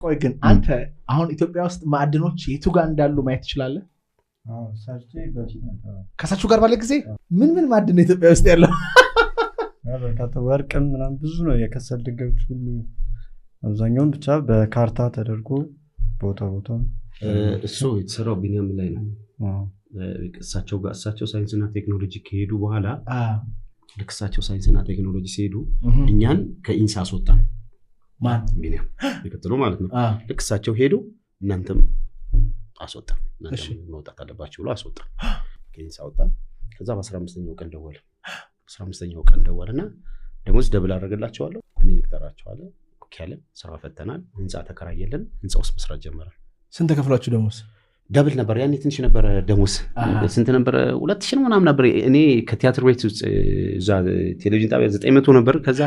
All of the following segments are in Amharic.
ቆይ ግን አንተ አሁን ኢትዮጵያ ውስጥ ማዕድኖች የቱ ጋር እንዳሉ ማየት ትችላለህ? ሰርቼ በፊት ነበር ከሳችሁ ጋር ባለ ጊዜ ምን ማዕድን ነው ኢትዮጵያ ውስጥ ያለው? በርካታ ወርቅም ምናምን ብዙ ነው የከሰል ድንጋዮች ሁሉ አብዛኛውን ብቻ በካርታ ተደርጎ ቦታ እሱ የተሰራው ቢኒያም ላይ ነው። እሳቸው ሳይንስና ቴክኖሎጂ ከሄዱ በኋላ ለክሳቸው ሳይንስና ቴክኖሎጂ ሲሄዱ እኛን ከኢንሳ አስወጣን። ማን ቢኒያም ይከተሉ ማለት ነው። ለክሳቸው ሄዱ እናንተም አስወጣን። እናንተም መውጣት አለባችሁ ብሎ አስወጣን። ከኢንሳ አወጣን። ከዛ በ15ኛው ቀን ደወለ። 15ኛው ቀን ደወለና ደሞዝ ደብል አደረገላቸዋለሁ እኔ ልቅጠራቸዋለሁ ያለ ስራ ፈተናል። ህንጻ ተከራየልን። ህንጻ ውስጥ መስራት ጀመረ። ስንት ተከፍሏችሁ ደሞዝ? ደብል ነበር ያኔ ትንሽ ነበር ደሞዝ። ስንት ነበር? 2000 ነው ምናምን ነበር። እኔ ከቲያትር ቤት እዛ ቴሌቪዥን ጣቢያ 900 ነበር። ከዛ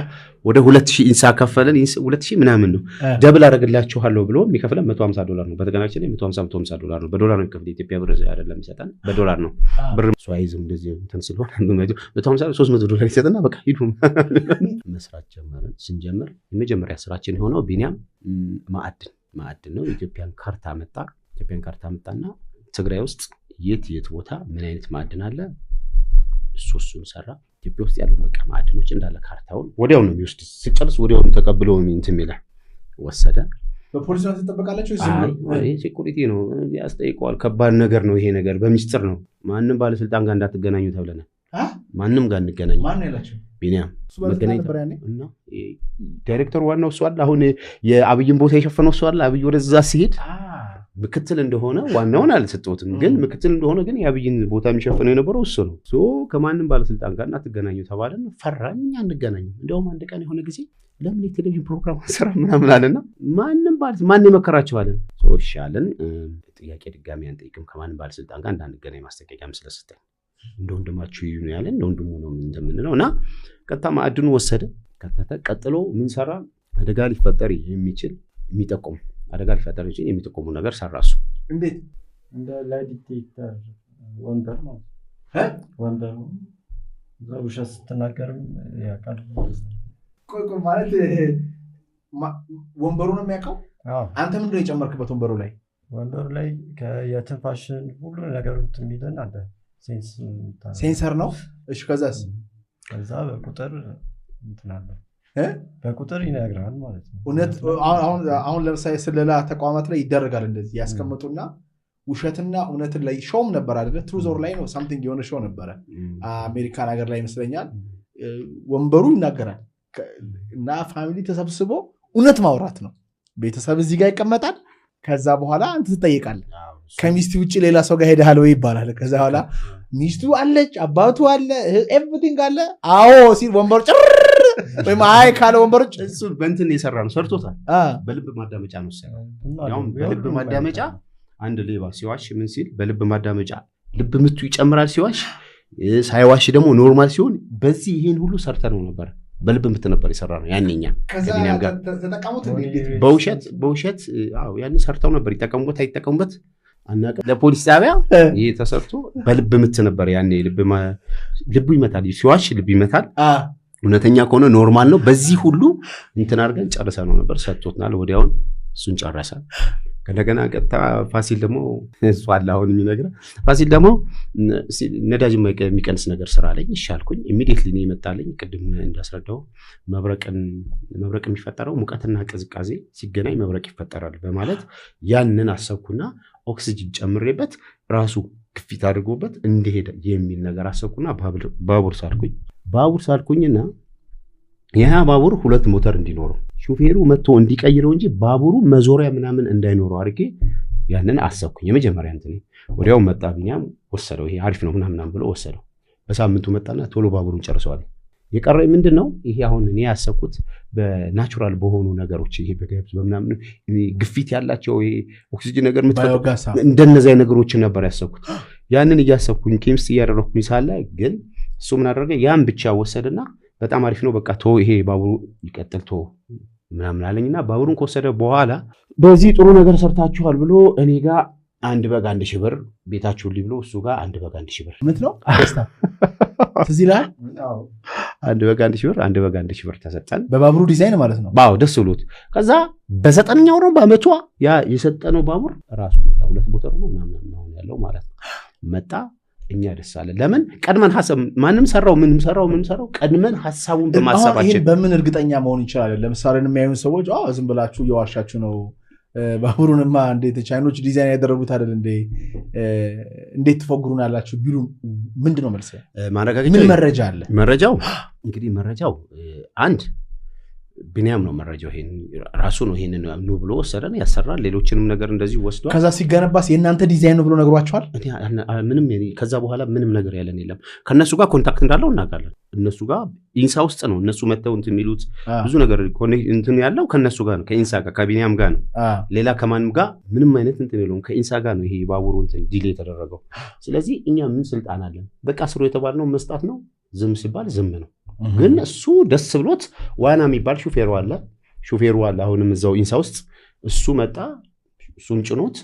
ወደ 2000 ኢንሳ ከፈለን። 2000 ምናምን ነው። ደብል አደረግላችኋለሁ ብሎ የሚከፍለን $150 ነው። በተገናኘ ላይ $150 ነው። በዶላር ነው የሚከፍለው። ኢትዮጵያ ብር አይደለም ይሰጣል፣ በዶላር ነው። ብር ሷይዝም እንደዚህ እንትን ስለሆነ $150 $300 ይሰጥና በቃ ሂዱ መስራት ጀመርን። ስንጀምር የመጀመሪያ ስራችን የሆነው ቢኒያም ማዕድን ነው። ኢትዮጵያን ካርታ መጣና ትግራይ ውስጥ የት ቦታ ምን አይነት ማዕድን አለ እሱን ሰራ። ኢትዮጵያ ውስጥ ያለው በቃ ማዕድኖች እንዳለ ካርታውን ወዲያው ነው የሚወስድ። ሲጨርስ ወዲያው ተቀብሎ እንትን የሚላ ወሰደ። በፖሊስ ነው ተጠበቃላችሁ? ሴኩሪቲ ነው ያስጠይቀዋል። ከባድ ነገር ነው ይሄ ነገር፣ በሚስጥር ነው። ማንም ባለስልጣን ጋር እንዳትገናኙ ተብለናል። ማንም ጋር እንገናኝ። ማን ነው ያላችሁ? ቢኒያም እና ዳይሬክተሩ ዋናው እሱ አለ። አሁን የአብይን ቦታ የሸፈነው እሱ አለ። አብይ ወደዛ ሲሄድ ምክትል እንደሆነ ዋናውን አልሰጠውትም፣ ግን ምክትል እንደሆነ ግን የአብይን ቦታ የሚሸፍነው የነበረው እሱ ነው። ከማንም ባለስልጣን ጋር እናትገናኙ ተባለን። ፈራን፣ እኛ አንገናኝም። እንደውም አንድ ቀን የሆነ ጊዜ ለምን የቴሌቪዥን ፕሮግራም ሰራ ምናምን አለና ማን ይመከራቸዋለን? ሰዎች አለን ጥያቄ ድጋሚ አንጠይቅም፣ ከማንም ባለስልጣን ጋር እንዳንገናኝ ማስጠንቀቂያ ስለሰጠኝ እንደ ወንድማችሁ ይሁን ያለ እንደ ወንድሙ ነው እንደምንለውና ቀጥታ ማዕድኑ ወሰደ። ቀጥሎ ምን ሰራ? አደጋ ሊፈጠር የሚጠቁም ነገር ሰራሱ። እንዴት? እንደ ላይ ዲቴክተር ወንበር ነው። ወንበር ውሸት ስትናገርም ያውቃል። ቆይ ማለት ወንበሩ ነው የሚያውቀው? አንተ ምንድን ነው የጨመርክበት ወንበሩ ላይ? ወንበሩ ላይ የትንፋሽን ሁሉ ነገር የሚለን አለ። ሴንሰር ነው። እሺ ከዛ በቁጥር እንትናለ በቁጥር ይነግራል ማለት ነው። እውነት አሁን ለምሳሌ ስለላ ተቋማት ላይ ይደረጋል እንደዚህ ያስቀምጡና ውሸትና እውነትን ላይ ሾም ነበር አይደለ? ትሩዞር ላይ ነው ሳምቲንግ የሆነ ሾው ነበረ አሜሪካን ሀገር ላይ ይመስለኛል። ወንበሩ ይናገራል እና ፋሚሊ ተሰብስቦ እውነት ማውራት ነው። ቤተሰብ እዚህ ጋር ይቀመጣል። ከዛ በኋላ አንተ ትጠይቃለህ። ከሚስቱ ውጪ ሌላ ሰው ጋር ሄደሃል ወይ ይባላል። ከዛ በኋላ ሚስቱ አለች፣ አባቱ አለ፣ ኤቭሪቲንግ አለ። አዎ ሲል ወንበሩ ጭር ወይ ማይ ካለ ወንበሩ እሱ በእንትን የሰራ ነው፣ ሰርቶታል። በልብ ማዳመጫ ነው ሰራው። ያው በልብ ማዳመጫ አንድ ሌባ ሲዋሽ ምን ሲል በልብ ማዳመጫ ልብ ምቱ ይጨምራል ሲዋሽ፣ ሳይዋሽ ደግሞ ኖርማል ሲሆን በዚህ ይሄን ሁሉ ሰርተነው ነበር። በልብ ምት ነበር የሰራ ነው ያንኛ ከቢኒያም ጋር ተጠቀሙት። በውሸት ያን ሰርተው ነበር። ይጠቀሙበት አይጠቀሙበት አናውቅም። ለፖሊስ ጣቢያ ይሄ ተሰርቶ በልብ ምት ነበር ያኔ። ልቡ ይመታል ሲዋሽ፣ ልብ ይመታል። እውነተኛ ከሆነ ኖርማል ነው። በዚህ ሁሉ እንትን አድርገን ጨርሰነው ነበር። ሰጥቶትናል። ወዲያውን እሱን ጨረሰ። ከነገና ቀጥታ ፋሲል ደግሞ እሱ አለ አሁን የሚነግረው ፋሲል ደግሞ ነዳጅ የሚቀንስ ነገር ስራ አለኝ። እሺ አልኩኝ። ኢሚዲየትሊ ነው የመጣልኝ። ቅድም እንዳስረዳው መብረቅ የሚፈጠረው ሙቀትና ቅዝቃዜ ሲገናኝ መብረቅ ይፈጠራል በማለት ያንን አሰብኩና ኦክሲጅን ጨምሬበት ራሱ ግፊት አድርጎበት እንደሄደ የሚል ነገር አሰብኩና ባቡር ሳልኩኝና ያ ባቡር ሁለት ሞተር እንዲኖረው ሹፌሩ መጥቶ እንዲቀይረው እንጂ ባቡሩ መዞሪያ ምናምን እንዳይኖረው አድርጌ ያንን አሰብኩኝ። የመጀመሪያ እንትን ወዲያው መጣ ቢኒያም ወሰደው። ይሄ አሪፍ ነው ምናምን ብሎ ወሰደው። በሳምንቱ መጣና ቶሎ ባቡሩን ጨርሰዋል። የቀረኝ ምንድነው? ይሄ አሁን እኔ ያሰብኩት በናቹራል በሆኑ ነገሮች ይሄ በገብስ በምናምን ግፊት ያላቸው ይሄ ኦክሲጅን ነገር ምትፈጥሩ እንደነዚህ ነገሮችን ነበር ያሰብኩት። ያንን እያሰብኩኝ ኬሚስት እያደረኩኝ ሳለ ግን እሱ ምን አደረገ? ያን ብቻ ወሰደና በጣም አሪፍ ነው በቃ ቶ ይሄ ባቡሩ ይቀጥል ቶ ምናምን አለኝና ባቡሩን ከወሰደ በኋላ በዚህ ጥሩ ነገር ሰርታችኋል ብሎ እኔ ጋር አንድ በግ 1000 ብር ቤታችሁን ሊብሎ እሱ ጋር አንድ በግ 1000 ብር ምት ነው ደስታ ትዝ ይላል። አንድ በግ 1000 ብር አንድ በግ 1000 ብር ተሰጠን በባቡሩ ዲዛይን ማለት ነው። ባው ደስ ብሎት ከዛ በ9ኛው ነው በአመቷ ያ የሰጠነው ባቡር ራሱ መጣ 2 ሞተር ነው ምናምን ነው ያለው ማለት ነው መጣ እኛ ደስ አለ ለምን ቀድመን ሐሳብ ማንም ሰራው ምንም ሰራው ቀድመን ሐሳቡን በማሰባችን በምን እርግጠኛ መሆን ይችላል ለምሳሌ የሚያዩን ሰዎች ዝም ብላችሁ እየዋሻችሁ ነው ባቡሩንማ እንዴት ቻይኖች ዲዛይን ያደረጉት አይደል እንዴት ትፎግሩናላችሁ ቢሉ ምንድነው መልስ ማረጋገጫ ምን መረጃ አለ መረጃው እንግዲህ መረጃው አንድ ቢኒያም ነው መረጃው ይሄን ራሱ ነው ይሄንን ነው ብሎ ወሰደን ያሰራል ሌሎችንም ነገር እንደዚህ ወስዷል ከዛ ሲገነባስ የናንተ ዲዛይን ነው ብሎ ነግሯቸዋል ምንም ከዛ በኋላ ምንም ነገር ያለን የለም ከነሱ ጋር ኮንታክት እንዳለው እናጋለን እነሱ ጋር ኢንሳ ውስጥ ነው እነሱ መተው እንትን የሚሉት ብዙ ነገር እንትን ያለው ከነሱ ጋር ነው ከኢንሳ ጋር ከቢኒያም ጋር ነው ሌላ ከማንም ጋር ምንም አይነት እንትን የለውም ከኢንሳ ጋር ነው ይሄ ባቡሩ እንትን ዲሌ ተደረገው ስለዚህ እኛ ምን ስልጣን አለን በቃ ስሩ የተባልነው መስጣት ነው ዝም ሲባል ዝም ነው ግን እሱ ደስ ብሎት ዋና የሚባል ሹፌሩ አለ አሁንም እዛው ኢንሳ ውስጥ እሱ መጣ እሱን ጭኖት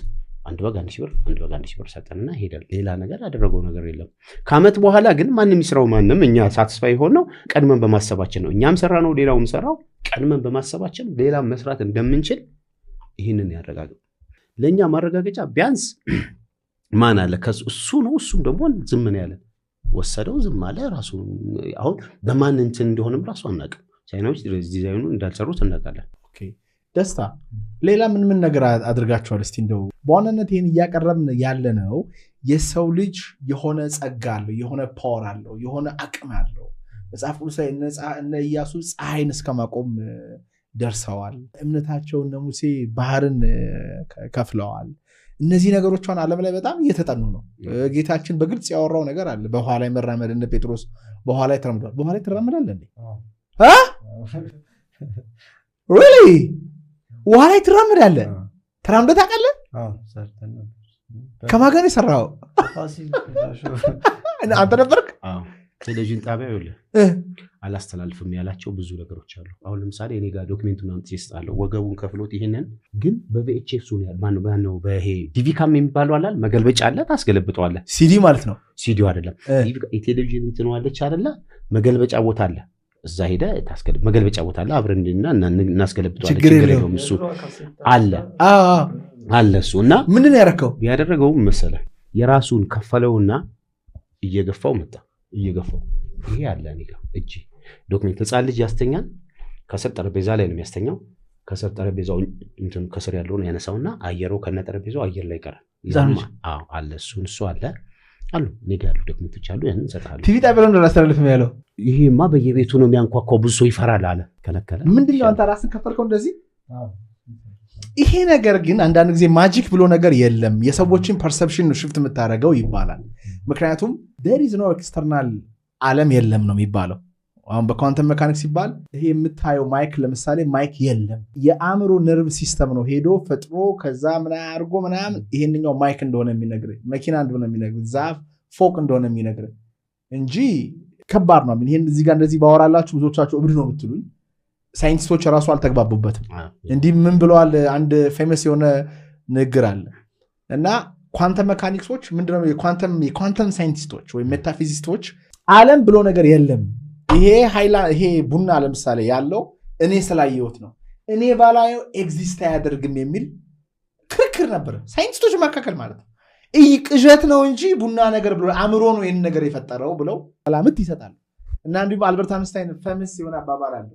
አንድ በግ 1000 ብር ሰጠንና ሄደን ሌላ ነገር ያደረገው ነገር የለም ከአመት በኋላ ግን ማንንም ይስራው ማንንም እኛ ሳትስፋይ ሆነው ቀድመን በማሰባችን ነው እኛም ሰራ ነው ሌላውም ሰራው ቀድመን በማሰባችን ሌላ መስራት እንደምንችል ይሄንን ያረጋግጥ ለኛ ማረጋገጫ ቢያንስ ማን አለ እሱ ነው እሱም ደግሞ ዝም ነው ያለ ወሰደው ዝም አለ ራሱ አሁን በማን እንትን እንደሆነም ራሱ አናውቅም ቻይናዎች ዲዛይኑን እንዳልሰሩት እናውቃለን ኦኬ ደስታ ሌላ ምን ነገር አድርጋችኋል እስቲ እንደው በዋናነት ይሄን ያቀረብን ያለ ነው የሰው ልጅ የሆነ ጸጋ አለው የሆነ ፓወር አለው የሆነ አቅም አለው መጽሐፍ ቅዱስ ላይ እነ ኢያሱ ፀሐይን እስከማቆም ደርሰዋል እምነታቸው እነ ሙሴ ባህርን ከፍለዋል እነዚህ ነገሮችን ዓለም ላይ በጣም እየተጠኑ ነው ጌታችን በግልጽ ያወራው ነገር አለ በኋላ ላይ መራመድ እነ ጴጥሮስ በኋላ ላይ ተራምዷል በኋላ ላይ ተራመዳል እንዴ really በኋላ ላይ ተራመዳል ተራምዶ ታውቃለህ ሰርተን ከማን ጋር የሰራው አንተ ነበርክ ቴሌቪዥን ጣቢያ ይኸውልህ አላስተላልፍም ያላቸው ብዙ ነገሮች አሉ አሁን ለምሳሌ እኔ ጋር ዶክመንቱን አምጥቼስጣለሁ ወገቡን ከፍሎት ይሄንን ግን በቪኤችኤስ ነው ማነው በይሄ ዲቪካም የሚባለው አላል መገልበጫ አለ ታስገለብጠዋለህ ሲዲ ማለት ነው ሲዲው አይደለም የቴሌቪዥን እንትን ዋለች አይደለ መገልበጫ ቦታ አለ እዛ ሄደ መገልበጫ ቦታ አለ አብረንና እናስገለብጠዋለን ችግር የለውም እሱ አለ እሱና ምንድን ያረከው ያደረገው መሰለህ የራሱን ከፈለውና እየገፋው መጣ እየገፋው ይሄ ያለ እኔ ጋር እጂ ዶክመንት ህፃን ልጅ ያስተኛል ከስር ጠረጴዛ ላይ ነው የሚያስተኛው ከስር ጠረጴዛው እንትን ከስር ያለውን ያነሳውና አየሩ ከነጠረጴዛው አየር ላይ ቀረ አለ እሱ አለ አሉ እኔ ጋር ያሉ ዶክመንቶች አሉ ያንን ሰጣለሁ ቲቪ ጣቢያው ነው አስተላልፈም ያለው ይሄማ በየቤቱ ነው የሚያንኳኳው ብዙ ሰው ይፈራል አለ ከለከለ ምንድነው አንተ ራስን ከፈርከው እንደዚህ ይሄ ነገር ግን አንዳንድ ጊዜ ማጂክ ብሎ ነገር የለም የሰዎችን ፐርሰፕሽን ነው ሽፍት የምታደርገው ይባላል ምክንያቱም there is no external ዓለም የለም ነው የሚባለው አሁን በኳንተም ሜካኒክስ ይባል ይሄ የምታየው ማይክ ለምሳሌ ማይክ የለም የአእምሮ ነርቭ ሲስተም ነው ሄዶ ፈጥሮ ከዛ ምን አርጎ ምናምን ይሄንኛው ማይክ እንደሆነ የሚነግረኝ መኪና እንደሆነ የሚነግረኝ ዛፍ ፎቅ እንደሆነ የሚነግረኝ እንጂ ከባድ ነው ይሄን እዚህ ጋር እንደዚህ ባወራላችሁ ብዙዎቻችሁ እብድ ነው የምትሉኝ ሳይንቲስቶች ራሱ አልተግባቡበትም እንዲህ ምን ብለዋል አንድ ፌመስ የሆነ ንግግር አለ እና ኳንተም ሜካኒክሶች ምንድነው የኳንተም ሳይንቲስቶች ወይ ሜታፊዚስቶች ዓለም ብሎ ነገር የለም ይሄ ቡና ለምሳሌ ያለው እኔ ስላየሁት ነው እኔ ባላየው ኤግዚስት አያደርግም የሚል ክርክር ነበር ሳይንቲስቶች መካከል ማለት ነው ቅዠት ነው እንጂ ቡና ነገር ብሎ አእምሮ ነው ይሄን ነገር የፈጠረው ብለው አላምት ይሰጣሉ እና እንዲሁም አልበርት አንስታይን ፌመስ የሆነ አባባል አለ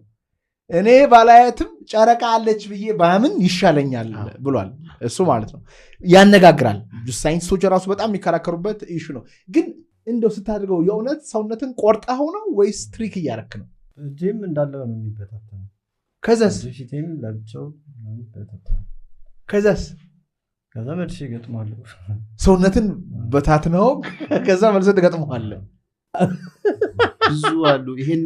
እኔ ባላየትም ጨረቃ አለች ብዬ ባምን ይሻለኛል ብሏል እሱ ማለት ነው ያነጋግራል ሳይንቲስቶች ራሱ በጣም የሚከራከሩበት ኢሹ ነው ግን እንደው ስታድርገው የእውነት ሰውነትን ቆርጣው ነው ወይስ ትሪክ እያረክ ነው ጂም እንዳለው ነው የሚበታተነው ከዛስ ጂቲም ለብቻው ነው የሚበታተነው ከዛ መልሼ ገጥማለሁ ሰውነትን በታትነው ከዛ መልሰህ ገጥመዋለህ ብዙ አሉ ይሄን